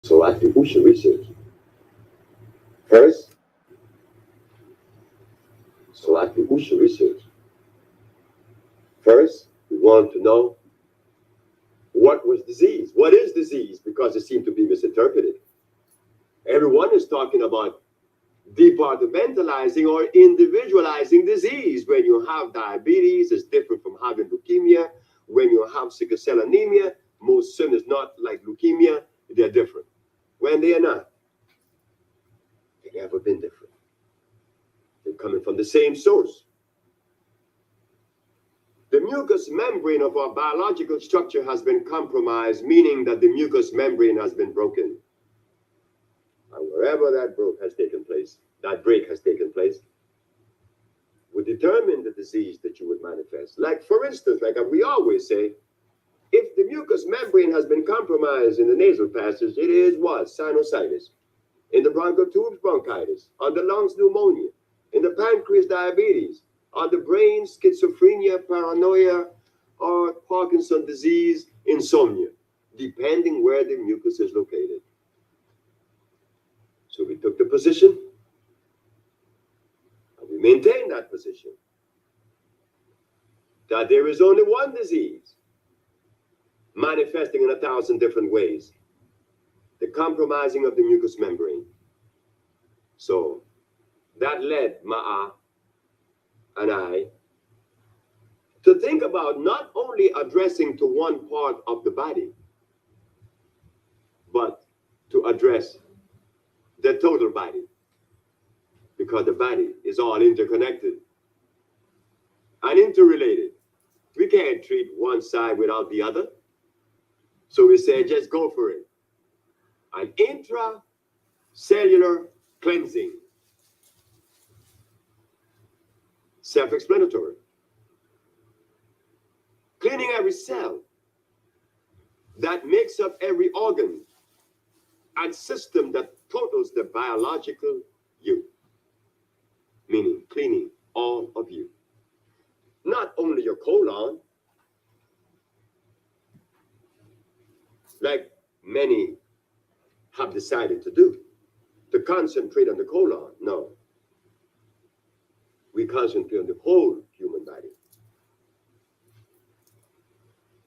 So attribution research. First, attribution research. First, we want to know what was disease. What is disease? Because it seemed to be misinterpreted. Everyone is talking about departmentalizing or individualizing disease. When you have diabetes, it's different from having leukemia. When you have sickle cell anemia, most symptoms not like leukemia, they're different. When they are not, they've never been different. They're coming from the same source. The mucous membrane of our biological structure has been compromised, meaning that the mucous membrane has been broken. And wherever that break has taken place, would determine the disease that you would manifest. Like, for instance, like we always say, if the mucous membrane has been compromised in the nasal passage, it is what? Sinusitis. In the bronchial tubes, bronchitis. On the lungs, pneumonia. In the pancreas, diabetes. On the brain, schizophrenia, paranoia, or Parkinson's disease, insomnia, depending where the mucus is located. So we took the position, and we maintained that position, that there is only one disease manifesting in 1,000 different ways, the compromising of the mucous membrane. So that led Ma'a and I to think about not only addressing to one part of the body, but to address the total body, because the body is all interconnected and interrelated. We can't treat one side without the other. So we say, just go for it. An intracellular cleansing. Self-explanatory. Cleaning every cell that makes up every organ and system that totals the biological you. Meaning cleaning all of you. Not only your colon, like many have decided to do, to concentrate on the colon. No. We concentrate on the whole human body.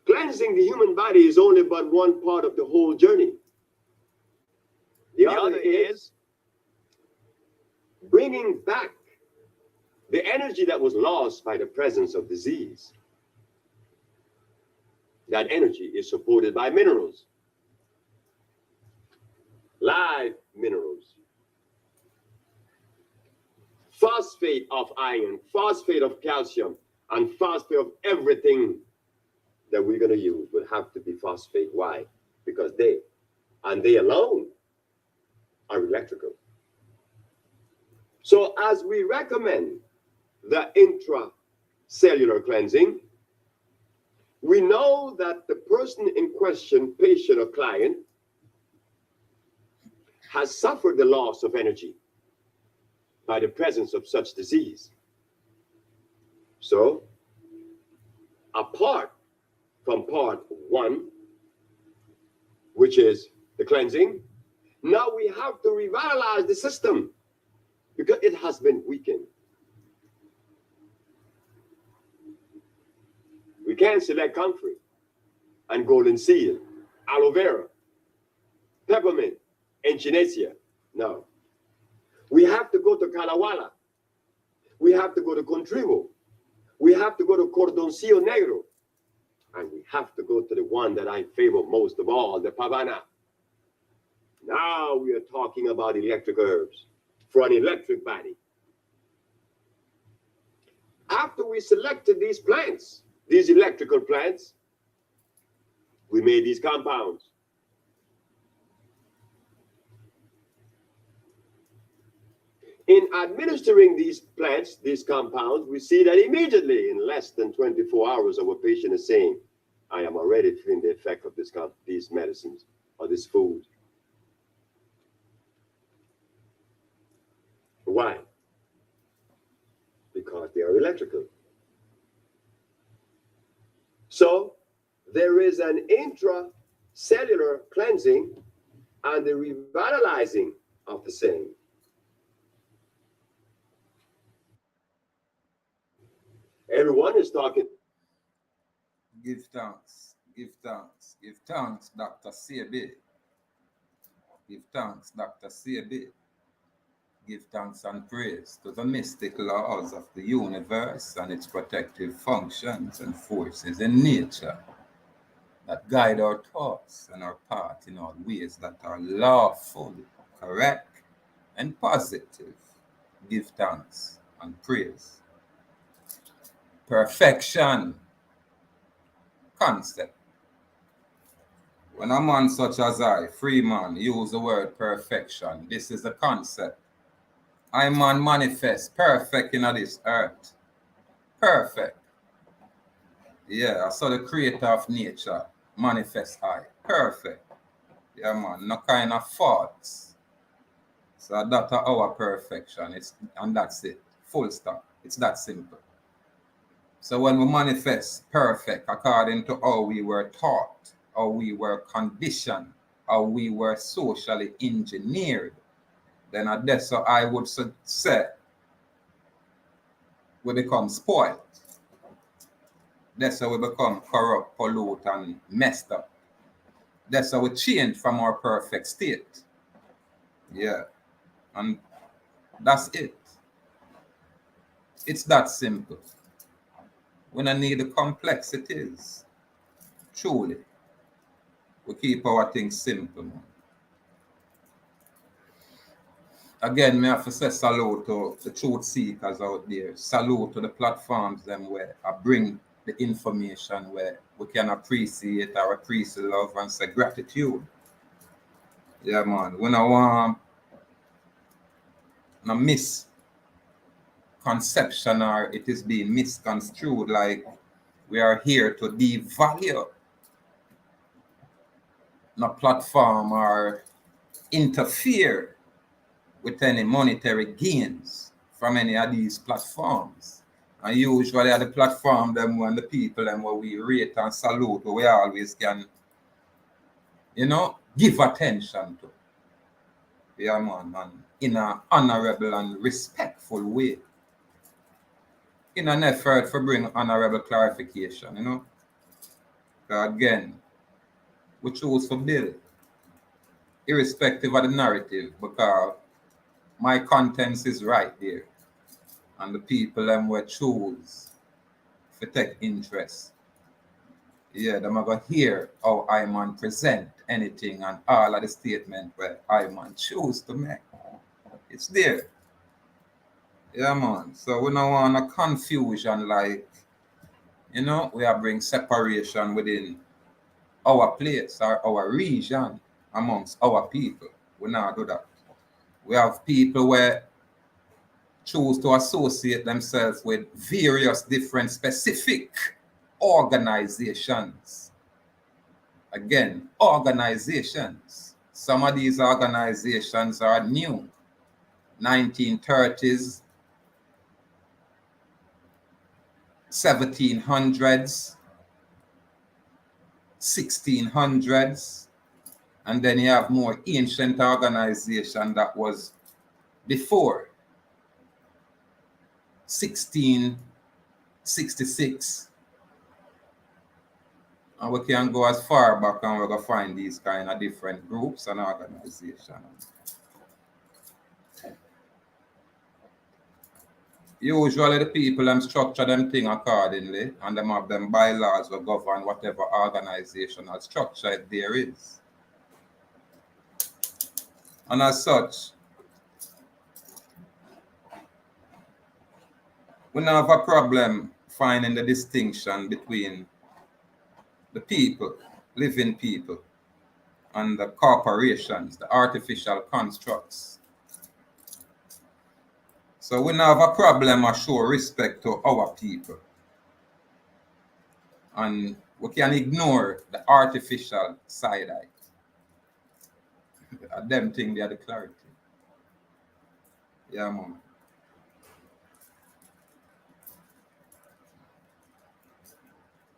Cleansing the human body is only but one part of the whole journey. The other is bringing back the energy that was lost by the presence of disease. That energy is supported by minerals, live minerals, phosphate of iron, phosphate of calcium, and phosphate of everything that we're going to use will have to be phosphate. Why? Because they, and they alone, are electrical. So as we recommend the intracellular cleansing, we know that the person in question, patient or client, has suffered the loss of energy by the presence of such disease. So, apart from part one, which is the cleansing, now we have to revitalize the system because it has been weakened. We can't select comfrey and golden seal, aloe vera, peppermint, echinacea. No. We have to go to Calawala. We have to go to Contrivo. We have to go to Cordoncillo Negro. And we have to go to the one that I favor most of all, the Pavana. Now we are talking about electric herbs for an electric body. After we selected these plants, these electrical plants, we made these compounds. In administering these plants, these compounds, we see that immediately in less than 24 hours, our patient is saying, I am already feeling the effect of these medicines or this food. Why? Because they are electrical. So there is an intracellular cleansing and the revitalizing of the same. Everyone is talking. Give thanks, give thanks, give thanks, Dr. Sebi. Give thanks, Dr. Sebi. Give thanks and praise to the mystic laws of the universe and its protective functions and forces in nature that guide our thoughts and our path in all ways that are lawful, correct, and positive. Give thanks and praise. Perfection concept. When a man such as I, free man, use the word perfection, this is the concept. I man manifest perfect in this earth. Perfect. Yeah, I saw the creator of nature manifest I. Perfect. Yeah, man, no kind of faults. So that's our perfection. And that's it. Full stop. It's that simple. So when we manifest perfect according to how we were taught, how we were conditioned, how we were socially engineered, then at that, so I would say we become spoiled. That's how we become corrupt, pollute, and messed up. That's how we change from our perfect state. Yeah. And that's it. It's that simple. We don't need the complexities. Truly. We keep our things simple, man. Again, me have to say salute to the truth seekers out there. Salute to the platforms them where I bring the information where we can appreciate or appreciate love and say gratitude. Yeah, man. We don't want no misconception or it is being misconstrued like we are here to devalue no platform or interfere with any monetary gains from any of these platforms. And usually at the platform them when the people them where we rate and salute, we always can, give attention to. Yeah, man, and in an honorable and respectful way. In an effort to bring honorable clarification, Again, we choose to build, irrespective of the narrative, because my contents is right there. And the people them will choose to take interest. Yeah, them are going to hear how I man present anything and all of the statement where I man choose to make. It's there. Yeah, man. So we don't want a confusion like, we are bring separation within our place or our region amongst our people. We not do that. We have people where choose to associate themselves with various different specific organizations. Again, organizations. Some of these organizations are new, 1930s, 1700s, 1600s, and then you have more ancient organization that was before 1666. And we can go as far back and we're going to find these kind of different groups and organizations. Usually the people them structure them thing accordingly, and them have them bylaws will govern whatever organizational structure there is. And as such, we don't have a problem finding the distinction between the people, living people, and the corporations, the artificial constructs. So we don't have a problem to show respect to our people. And we can ignore the artificial side eye. Them think they are the clarity. Yeah, man.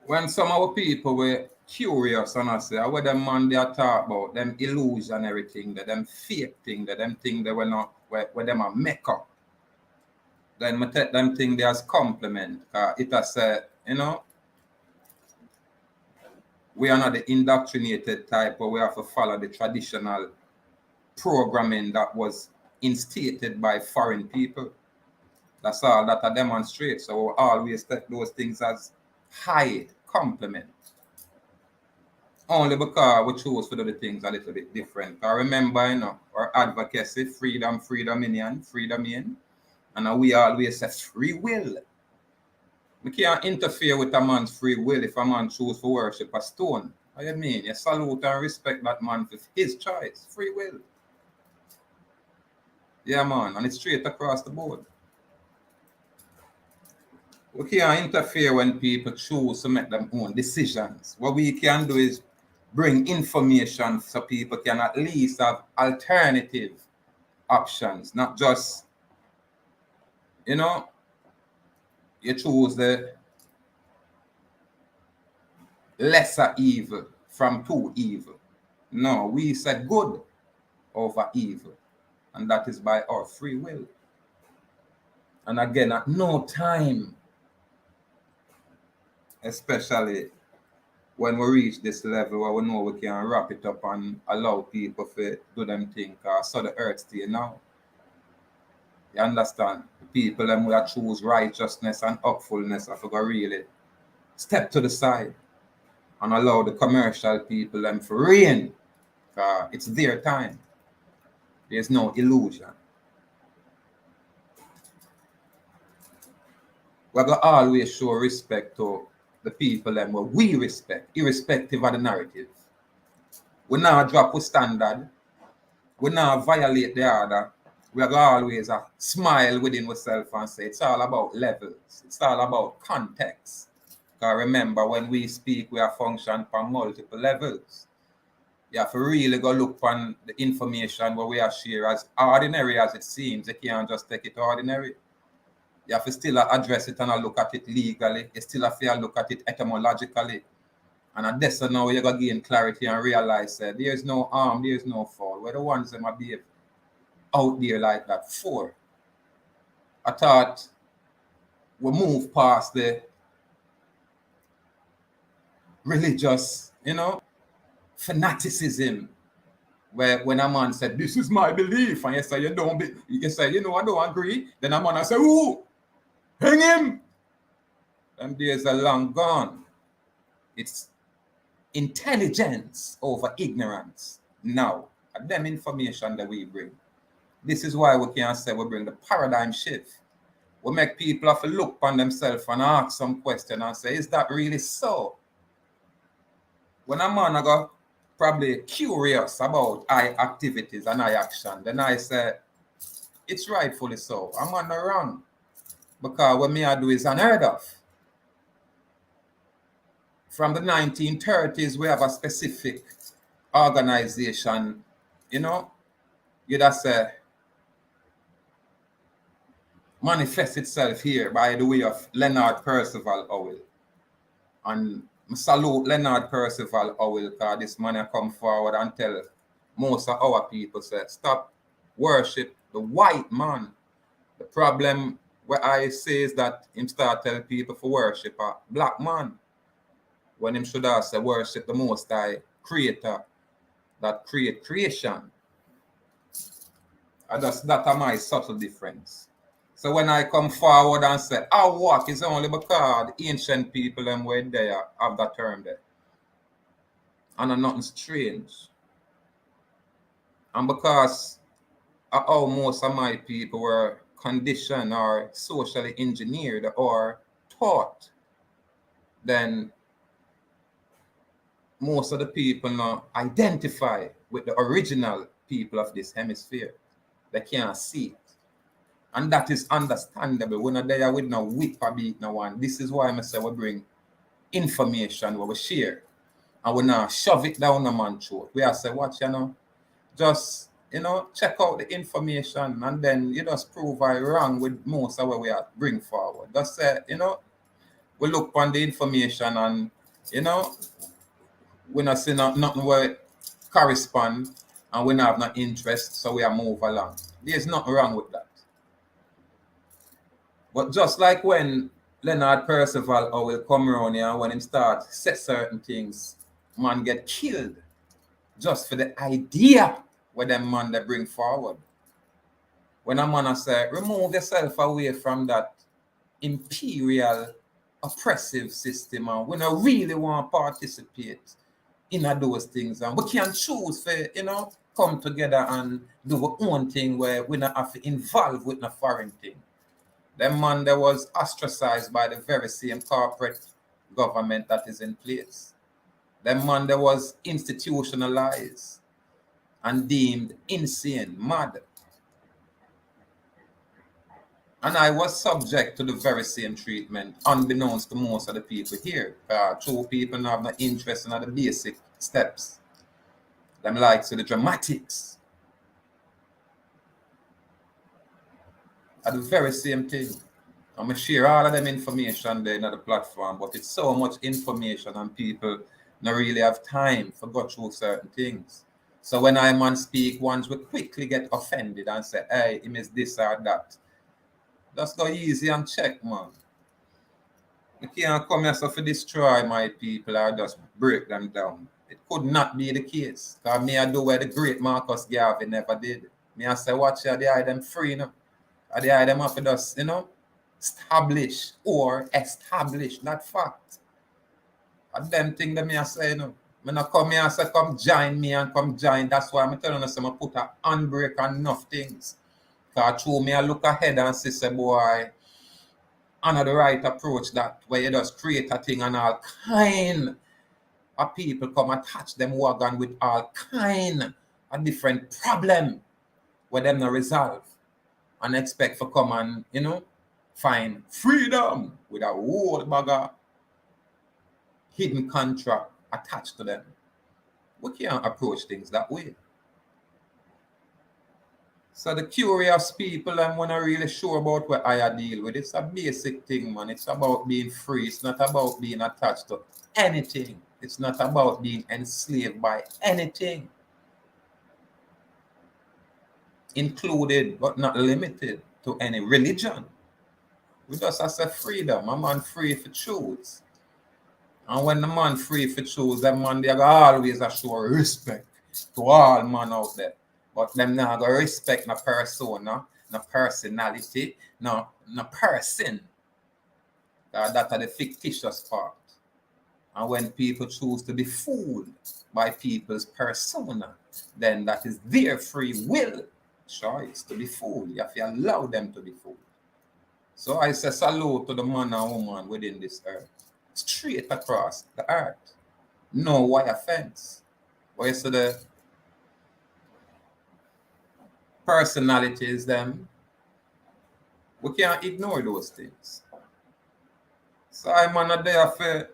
When some of our people were curious and I say, what them man they are talk about, them illusionary thing, them fake thing, them thing they were not, where them are make up. Then I take them thing they as compliment. It has you know, we are not the indoctrinated type, but we have to follow the traditional programming that was instated by foreign people. That's all that I demonstrate. So we always take those things as high compliment. Only because we choose to do the things a little bit different. I remember, you know, our advocacy, freedom in. And we always say free will. We can't interfere with a man's free will if a man chooses to worship a stone. What do you mean? You salute and respect that man for his choice, free will. Yeah, man, and it's straight across the board. We can't interfere when people choose to make their own decisions. What we can do is bring information so people can at least have alternative options, not just, you know, you choose the lesser evil from too evil. No, we said good over evil, and that is by our free will. And again, at no time, especially when we reach this level where we know we can wrap it up and allow people to do them things, so the earth stay now. You understand? The people them will choose righteousness and upfulness if we go really step to the side and allow the commercial people them to reign. It's their time. There's no illusion. We're going to always show respect to the people them where we respect, irrespective of the narrative. We not drop a standard. We not violate the order. We are always smile within ourselves and say it's all about levels. It's all about context. Because remember, when we speak, we are function on multiple levels. You have to really go look on the information where we are share as ordinary as it seems. You can't just take it ordinary. You have to still address it and look at it legally. You still have to look at it etymologically. And at this now you're going to gain clarity and realize that there is no harm, there is no fall. We're the ones that might be out there like that for. I thought we move past the religious, you know, fanaticism, where when a man said, this is my belief, and you say, you say, you know, I don't agree, then a man say, ooh, hang him. Them days are long gone. It's intelligence over ignorance now. And them information that we bring. This is why we can say we bring the paradigm shift. We make people have to look on themselves and ask some question and say, is that really so? When a man got probably curious about I activities and I action, then I say, it's rightfully so. I'm not wrong. Because what me I do is unheard of. From the 1930s, we have a specific organization, you know, you just say, manifests itself here by the way of Leonard Percival Howell. And I salute Leonard Percival Howell because this man has come forward and tell most of our people, say, stop worship the white man. The problem where I say is that him start telling people for worship a black man, when him should have say worship the Most High Creator that create creation. And that are my subtle difference. So when I come forward and say Ahuuakh is only because the ancient people them were there have that term there. And nothing strange. And because of how most of my people were conditioned or socially engineered or taught, then most of the people now identify with the original people of this hemisphere. They can't see it. And that is understandable. We're not there with no whip or beat no one. This is why I say we bring information where we share. And we not shove it down a man's throat. We are say, watch, just, check out the information and then you just prove I wrong with most of what we are bring forward. Just say, we look on the information and, we not see nothing where correspond and we not have no interest, so we are move along. There's nothing wrong with that. But just like when Leonard Percival will come around here, when him start say certain things, man get killed just for the idea where them man they bring forward. When a man say, remove yourself away from that imperial oppressive system and we don't really want to participate in those things and we can choose for, come together and do our own thing where we don't have to involve with no foreign thing. Them man that was ostracized by the very same corporate government that is in place. Them man that was institutionalized and deemed insane, mad. And I was subject to the very same treatment, unbeknownst to most of the people here. True people have no interest in the basic steps. Them likes the dramatics. Are the very same thing. I'm going to share all of them information there in the platform, but it's so much information and people don't really have time to go through certain things. So when I man speak, ones will quickly get offended and say, hey, he missed this or that. Just go easy and check, man. You can't come here so to destroy my people or just break them down. It could not be the case. Because me I do what the great Marcus Garvey never did. Me I say, watch here, they hide them free, Or they hide them up with us, establish that fact. And them thing that me I say, Me not come here and say, come join me and come join. That's why I'm telling you, I put a handbrake on enough things. Because through me, I look ahead and see, say, boy, another right approach that where you just create a thing and all kind of people come attach them wagon with all kind of different problem where them not resolve and expect for come and, find freedom with a whole bag of hidden contract attached to them. We can't approach things that way. So the curious people, I'm not really sure about what I deal with. It's a basic thing, man. It's about being free. It's not about being attached to anything. It's not about being enslaved by anything. Included, but not limited to any religion. We just have to freedom. A man free for choose. And when the man free for choose, that man they always show respect to all man out there. But them not gonna respect no persona, no personality, no person. That are the fictitious part. And when people choose to be fooled by people's persona, then that is their free will choice to be fooled. You have to allow them to be fooled. So I say salute to the man and woman within this earth. Straight across the earth. No wire fence. Where you see the personalities, them, we can't ignore those things. So I'm not there for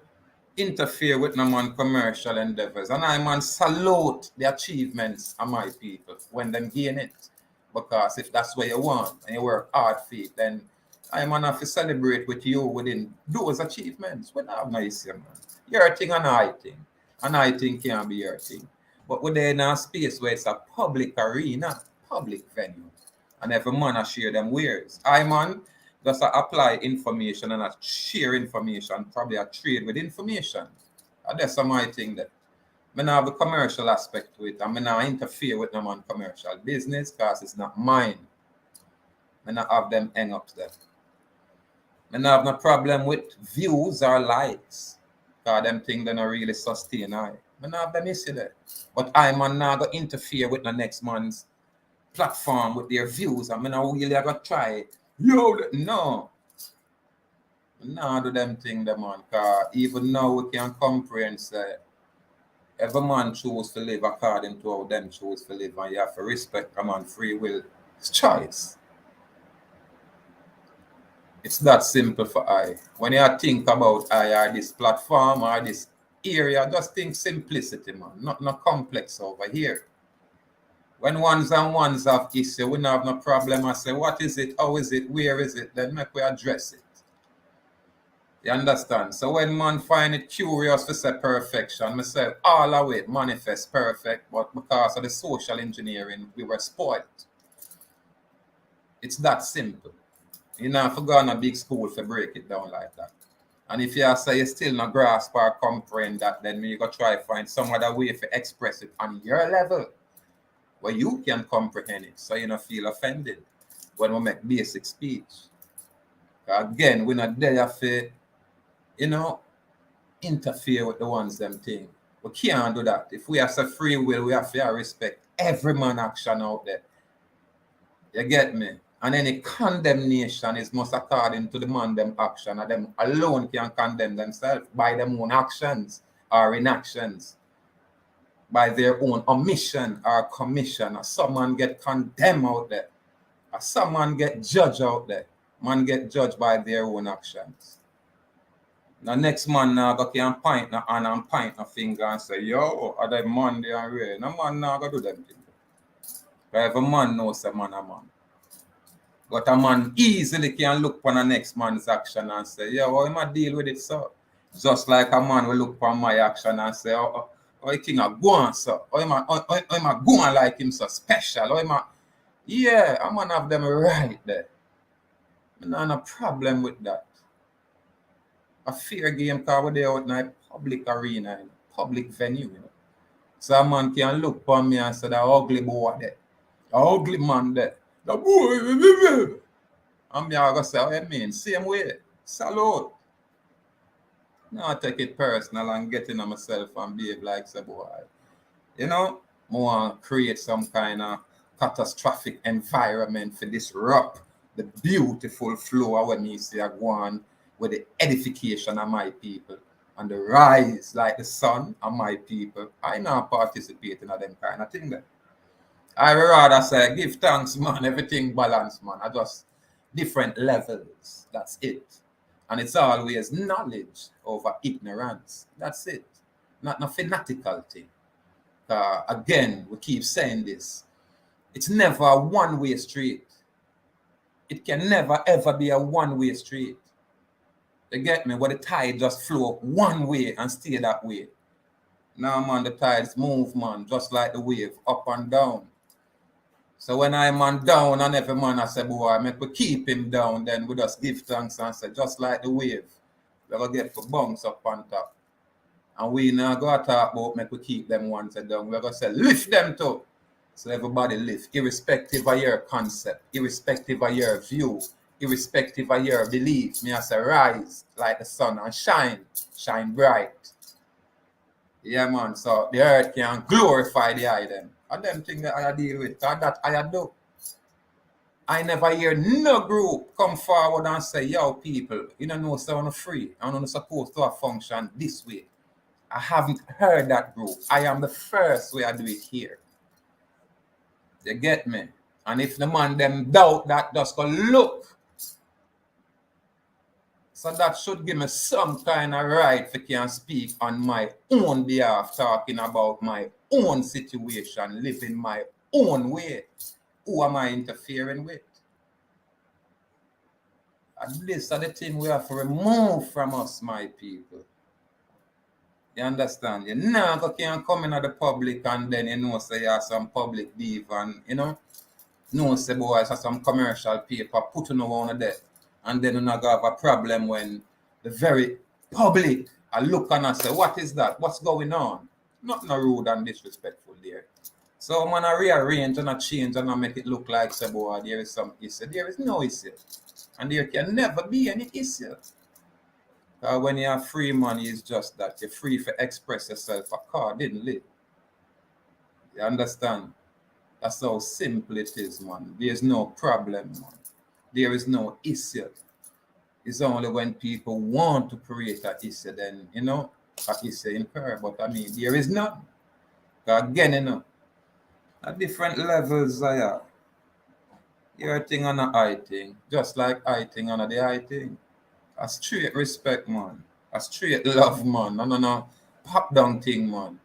interfere with no man commercial endeavors. And I man salute the achievements of my people when them gain it. Because if that's what you want and you work hard for it, then I man have to celebrate with you within those achievements. We don't have no issue, man. Your thing and I thing. And I think can be your thing. But we're there in a space where it's a public arena, public venue. And every man has share them wares. I man just apply information and share information, probably a trade with information. And that's my thing that. I have the commercial aspect to it. I mean, I interfere with them on commercial business because it's not mine. I not have them hang up there. I don't have no problem with views or likes. Because them things they don't really sustain I don't have them issue there. But I man not go interfere with the next man's platform with their views. I mean, I really go try. Yo, no. No, do them thing them man. Because even now we can comprehend say every man choose to live according to how them choose to live, and you have to respect a man's free will. It's choice. It's that simple for I. When you think about I or this platform or this area, just think simplicity, man. Not no complex over here. When ones and ones have issue, we don't have no problem. I say, what is it? How is it? Where is it? Then make we address it. You understand? So when man find it curious to say perfection, I say all of it manifest perfect, but because of the social engineering, we were spoiled. It's that simple. You know, if you go on a big school to break it down like that. And if you say you still not grasp or comprehend that, then you go try to find some other way to express it on your level where you can comprehend it so you don't feel offended when we make basic speech. Again, we're not there for interfere with the ones them thing. We can't do that. If we have some free will, we have to respect every man action out there. You get me? And any condemnation is most according to the man them action, and them alone can condemn themselves by their own actions or inactions, by their own omission or commission. Or someone get condemned out there, or someone get judged out there. Man get judged by their own actions. The next man now go can point na hand and point a finger and say, yo, are they man they are real? No man now go do them things. Every man knows a man a man. But a man easily can look on the next man's action and say, yeah, how am I deal with it, sir? Just like a man will look on my action and say, oh king a go on, sir. How am I going like him so special? How am I? Yeah, a man have them right there. No problem with that. A fair game because we're there out in a public arena, in a public venue. So a man can look upon me and say, the ugly boy there, the ugly man there, the boy. And me I go say, what you mean? Same way. Salute. Now I take it personal and get in myself and behave like say, boy. I want to create some kind of catastrophic environment for disrupt the beautiful flow when me see I go on with the edification of my people and the rise like the sun of my people. I not participate in them kind of thing there. I rather say give thanks, man, everything balanced, man. I just different levels. That's it. And it's always knowledge over ignorance. That's it. Not a fanatical thing. Again, we keep saying this. It's never a one-way street. It can never ever be a one-way street. You get me? Where the tide just flow one way and stay that way. Now, man, the tides move, man, just like the wave, up and down. So when I'm on down and every man I say, boy, make we keep him down, then we just give thanks and say, just like the wave, we're going to get for bounce up on top. And we now go to talk about make we keep them ones down. We're going to say, lift them too. So everybody lift, irrespective of your concept, irrespective of your view, irrespective of your belief. Me I say, rise like the sun and shine bright. Yeah, man. So the earth can glorify the item. And them things that I deal with, that I do. I never hear no group come forward and say, yo, people, you don't know, so I'm free. I'm not supposed to function this way. I haven't heard that group. I am the first way I do it here. You get me? And if the man them doubt that, just go look. So that should give me some kind of right to can speak on my own behalf, talking about my own situation, living my own way. Who am I interfering with? And this is the thing we have to remove from us, my people. You understand? You never can come in at the public and then you know say you have some public beef and you know say boys have some commercial paper putting on there. And then you not have a problem when the very public are looking and say, what is that? What's going on? Not no rude and disrespectful there. So man, I rearrange and I change and I make it look like say boy, there is some issue. There is no issue. And there can never be any issue. When you have free money, it's just that you're free to express yourself accordingly. You understand? That's how simple it is, man. There's no problem, man. There is no issue. It's only when people want to create an issue, then, an issue incur. But I mean, there is none. Again, at different levels, your thing on a high thing, just like I thing on the high thing. A straight respect, man. A straight love, man. No pop down thing, man.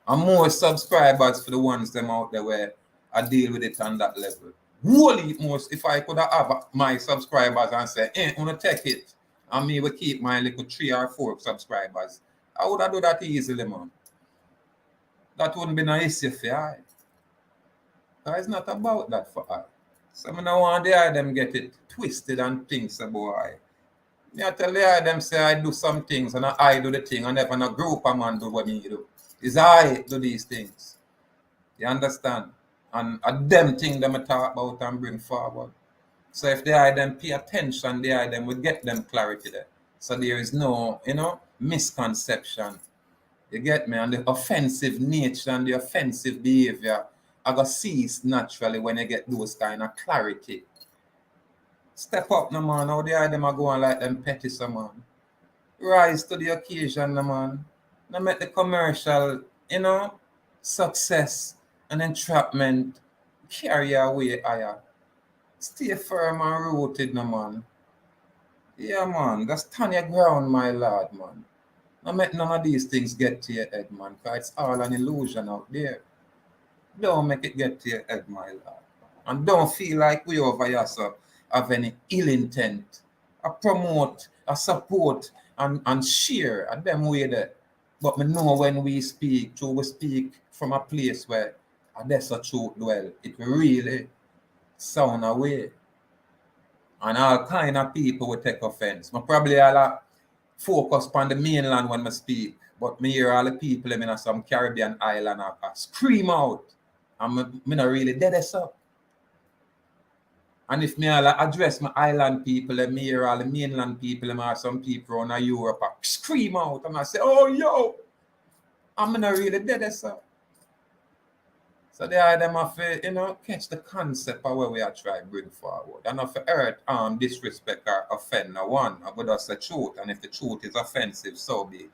And more subscribers for the ones them out there where I deal with it on that level. Really, most if I could have my subscribers and say, wanna take it, and me will keep my little 3 or 4 subscribers, I would have do that easily, man. That wouldn't be no issue for I. It's not about that for I. So I don't want them get it twisted and things about I tell them say I do some things and I do the thing and never a group of man do what me do. It's I do these things. You understand? And them thing them I talk about and bring forward. So if them pay attention, them will get them clarity there. So there is no, misconception. You get me? And the offensive nature and the offensive behavior are going to cease naturally when you get those kind of clarity. Step up, no man. How them are going like them petty, some man. Rise to the occasion, no man. Now make the commercial, success and entrapment carry away higher. Stay firm and rooted, no man. Yeah, man. Just stand your ground, my lord, man. Now make none of these things get to your head, man. Because it's all an illusion out there. Don't make it get to your head, my lord. And don't feel like we over here, sir, have any ill intent. I promote, I support, and share at them way there. But me know when we speak from a place where there's a truth dwell. It really sound away. And all kind of people will take offense. I probably all focus on the mainland when I speak. But me hear all the people in some Caribbean island scream out. And me not really dead as up. And if me address my island people, and me hear all the mainland people, and some people in Europe scream out, and I say, oh, yo, I'm not really dead as up. So they are them have to, catch the concept of where we are trying to bring forward. And if hurt, disrespect or offend no one, I would just say truth. And if the truth is offensive, so be it.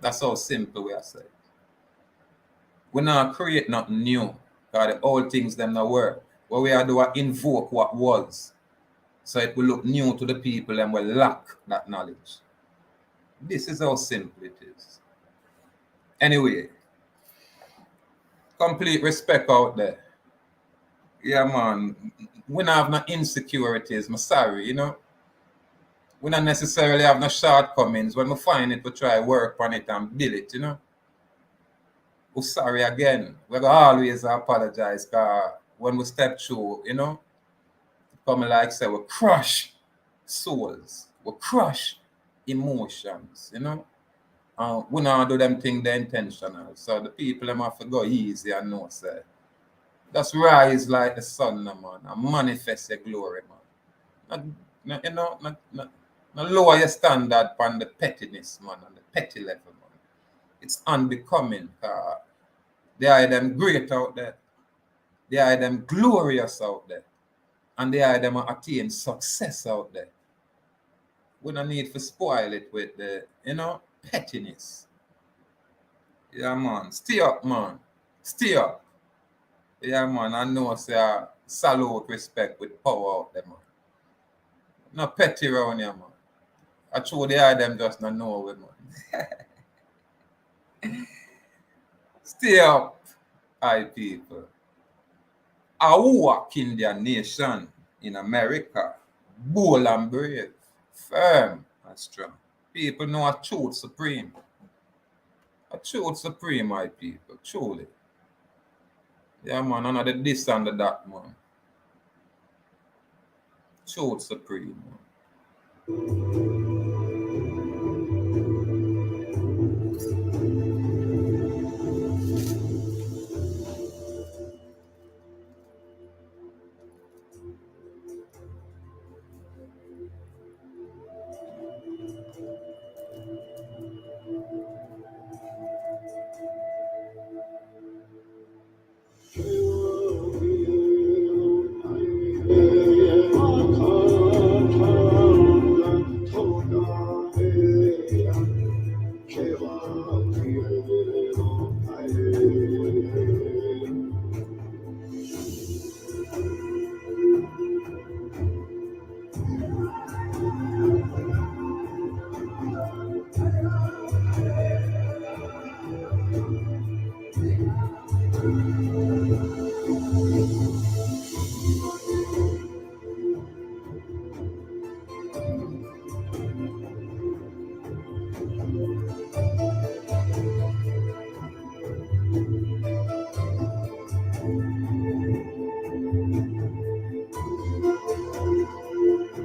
That's how simple we are saying. We not create nothing new, because the old things them not work. What we are doing invoke what was. So it will look new to the people and will lack that knowledge. This is how simple it is. Anyway, complete respect out there. Yeah, man. We don't have no insecurities. I'm sorry, We don't necessarily have no shortcomings. When we find it, we try work on it and build it, We're sorry again. We're going to always apologize because when we step through, come like say we crush souls, we crush emotions, we not do them things they're intentional. So the people them have to go easy and know say, just rise like the sun, man, and manifest your glory, man. Not lower your standard on the pettiness, man, on the petty level, man. It's unbecoming. They are them great out there. They are them glorious out there. And they are them attain success out there. We don't need to spoil it with the, pettiness. Yeah, man. Stay up, man. Stay up. Yeah, man. I know say salute respect with power out there, man. No petty around here, man. I told they are them just not know it, man. Stay up, I people. AhuuakhIndianNation in America. bold and brave, firm and strong. People know a truth supreme. A truth supreme, my people, truly. Yeah, man, none of the this and the that, man. Truth supreme, man.